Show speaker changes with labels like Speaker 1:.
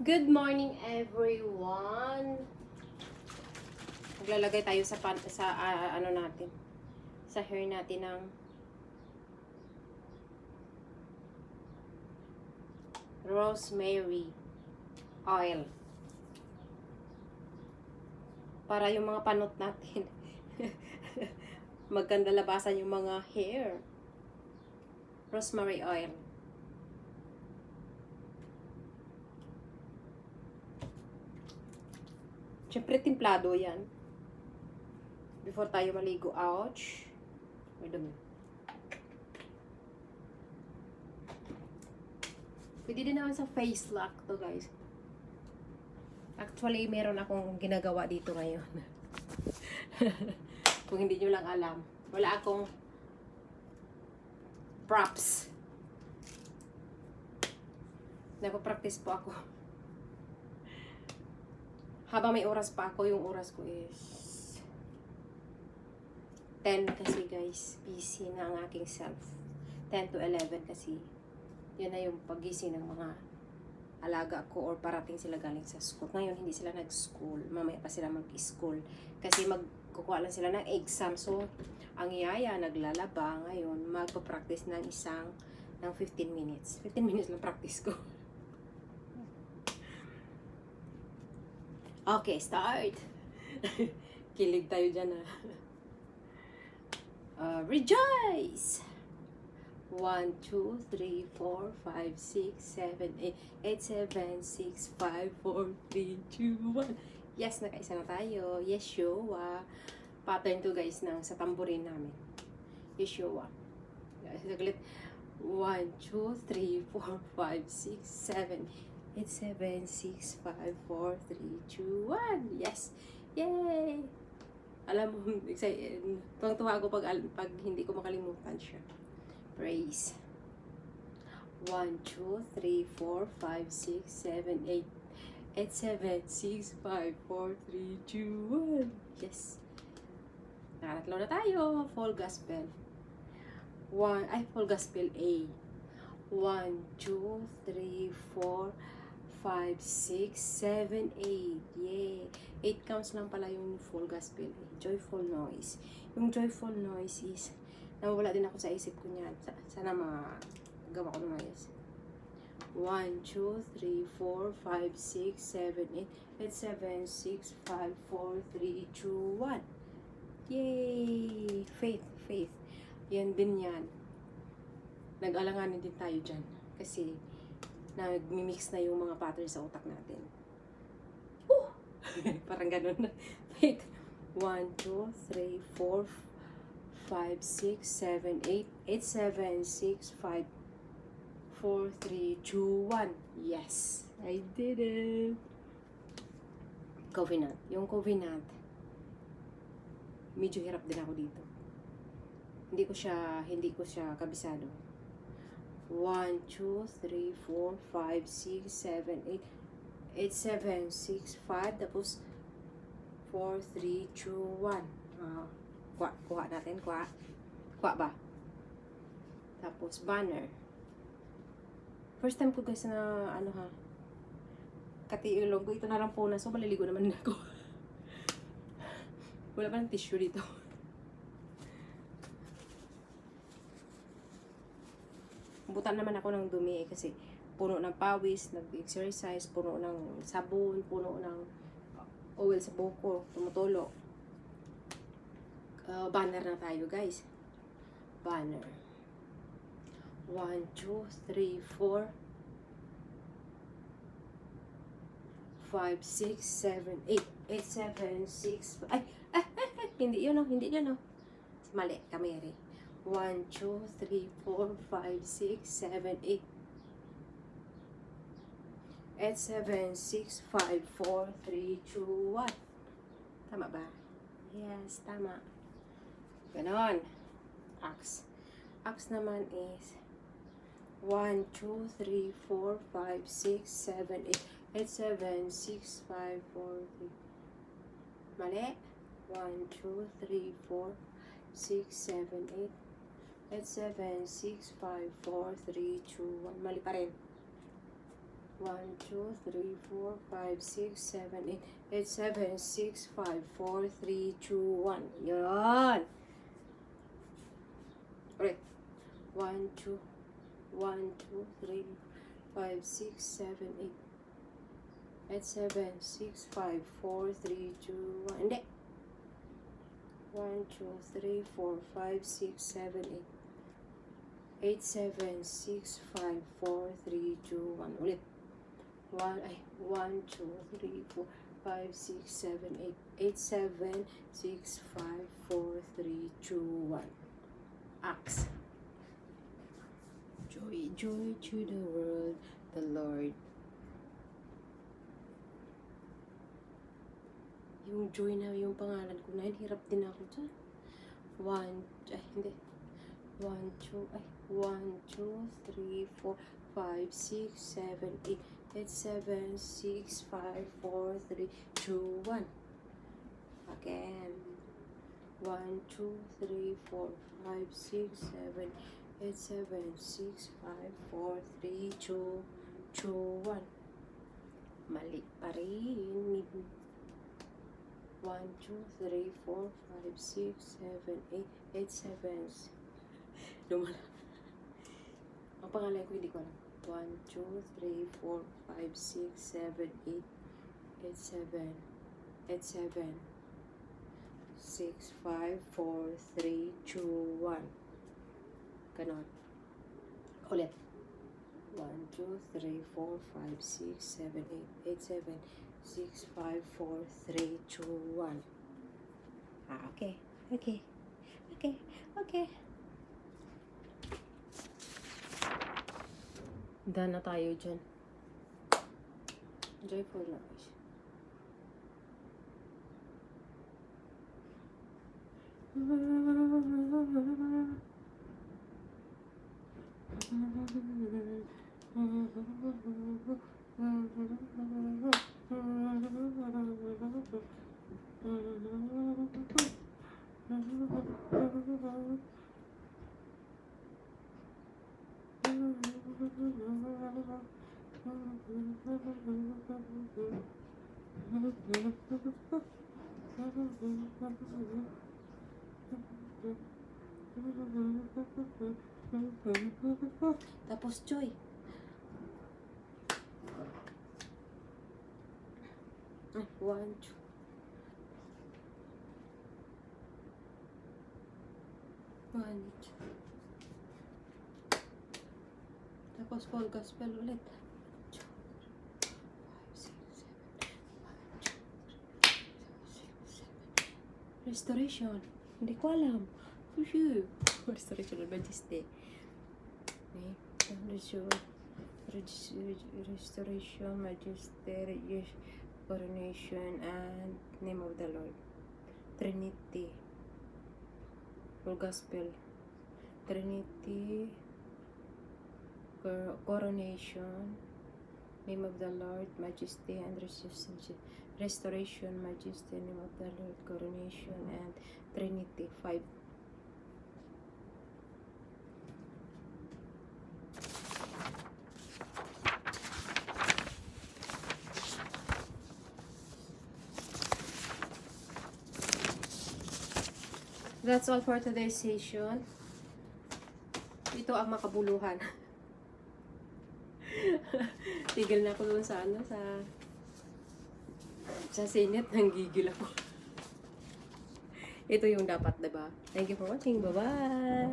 Speaker 1: Good morning everyone. Maglalagay tayo sa ano natin, sa hair natin ng rosemary oil. Para yung mga panot natin maganda labasan yung mga hair. Rosemary oil. Siyempre, timplado yan. Before tayo maligo. Ouch. May dumi. Pwede din naman sa face lock to, guys. Actually, meron akong ginagawa dito ngayon. Kung hindi nyo lang alam. Wala akong props. Nagpa-practice po ako. Habang may oras pa ako, yung oras ko is 10 kasi guys, busy na ang aking self. 10 to 11 kasi yun na yung pagising ng mga alaga ko or parating sila galing sa school. Ngayon, hindi sila nag-school. Mamaya pa sila mag-school. Kasi magkukuha lang sila ng exam. So, ang yaya naglalaba ngayon, magpa-practice ng 15 minutes. 15 minutes lang practice ko. Okay, start. Kilig tayo dyan, ha. Rejoice! 1, 2, 3, 4, 5, 6, 7, 8, 7, 6, 5, 4, 3, 2, 1. Yes, nakaisa na tayo. Yeshua. Pattern to guys ng sa tamborin namin. Yeshua. Saglit. 1, 2, 3, 4, 5, 6, 7, 8, 7, 6, 5, 4, 3, 2, 1. Yes! Yay! Alam mo, excited. Tuwang-tuwa ako pag hindi ko makalimutan siya. Praise. 1, 2, 3, 4, 5, 6, 7, 8. 8, 7, 6, 5, 4, 3, 2, 1. Yes! Nakatatlo na tayo. Full gospel. Full gospel A. 1, 2, 3, 4, 5, 6, 7, 8. Yay! 8 counts lang pala yung full gospel. Joyful noise. Yung joyful noise is, nawawala din ako sa isip ko niyan. Sana magawa ko ng ayos. 1, 2, 3, 4, 5, 6, 7, 8, 8, 7, 6, 5, 4, 3, 2, 1. Yay! Faith, faith. Yan din yan. Nag-alanganin din tayo dyan. Kasi, nagmi-mix na yung mga pattern sa utak natin. Parang ganun. Wait. 1, 2, 3, 4, 5, 6, 7, 8, 8, 7, 6, 5, 4, 3, 2, 1. Yes! I did it! Covenant. Yung covenant, medyo hirap din ako dito. Hindi ko siya kabisado. 1, 2, 3, 4, 5, 6, 7, 8, 8, 7, 6, 5, tapos 4, 3, 2, 1. Kuha natin, kuha ba? Tapos banner. First time ko guys na katiilog ko. Ito na lang po na, so maliligo naman ako. Wala pa ng tissue dito. Butan naman ako ng dumi kasi puno ng pawis, nag-exercise, puno ng sabon, puno ng oil sa buhok, tumutulo. Banner na tayo guys. Banner. 1, 2, 3, 4, 5, 6, 7, 8, 8, 7, 6, hindi yun o. Mali, kameri. 1, 2, 3, 4, 5, 6, 7, 8. 8, 7, 6, 5, 4, 3, 2, 1. Tama ba? Yes, tama. Ganon. Axe. Axe naman is 1, 2, 3, 4, 5, 6, 7, 8. 8, 7, 6, 5, 4, 3. Mali. 1, 2, 3, 4, 6, 7, 8. 8, 7, 6, 5, 4, 3, 2, 1. Mali pa rin. 1, 2, 3, 4, 5, 6, 7, 8, 8, 7, 6, 5, 4, 3, 2, 1. Yan. Ulit. 1, 2, 1, 2, 3, 5, 6, 7, 8, 8, 7, 6, 5, 4, 3, 2, 1. Hindi. 1, 2, 3, 4, 5, 6, 7, 8, 8, 7, 6, 5, 4, 3, 2, 1. Ulit. 1, 2, 3, 4, 5, 6, 7, 8, 8, 7, 6, 5, 4, 3, 2, 1. Axe. Joy, joy to the world, the Lord. Yung joy na yung pangalan ko na, hirap din ako dyan. 1, 2, 3, 4, 5, 6, 7, 8, 8, 7, 6, 5, 4, 3, 2, 1. Again. 1, 2, 3, 4, 5, 6, 7, 8, 7, 6, 5, 4, 3, 2, 2, 1. Mali pa rin. 1, 2, 3, 4, 5, 6, 7, 8, 8, 7. Lumala. Ang pangalan ko hindi ko alam. 1, 2, 3, 4, 5, 6, 7, 8, 8, 7, 8, 7, 6, 5, 4, 3, 2, 1. Ganon. Ulit. 1, 2, 3, 4, 5, 6, 7, 8, 8, 7, 6, 5, 4, 3, 2, 1. Okay. Okay. Okay. Okay. Done na tayo dyan. Joyful na ako siya. Tapos Joy. Ay, 1, 2. Tapos full gospel ulit. 2, 5, 6, 7, 1, 2, 3, 4, 5, 6, 7. Restoration. Hindi ko alam. Restoration of Majesty. Restoration, Majesty, coronation, and name of the Lord. Trinity. Full gospel. Trinity, coronation, name of the Lord, majesty, and restoration, majesty, name of the Lord, coronation, and Trinity. 5. That's all for today's session. Ito ang makabuluhan. Tigil na ako doon sa ano, sa sinit, nanggigil ako. Ito yung dapat, diba? Thank you for watching. Bye-bye!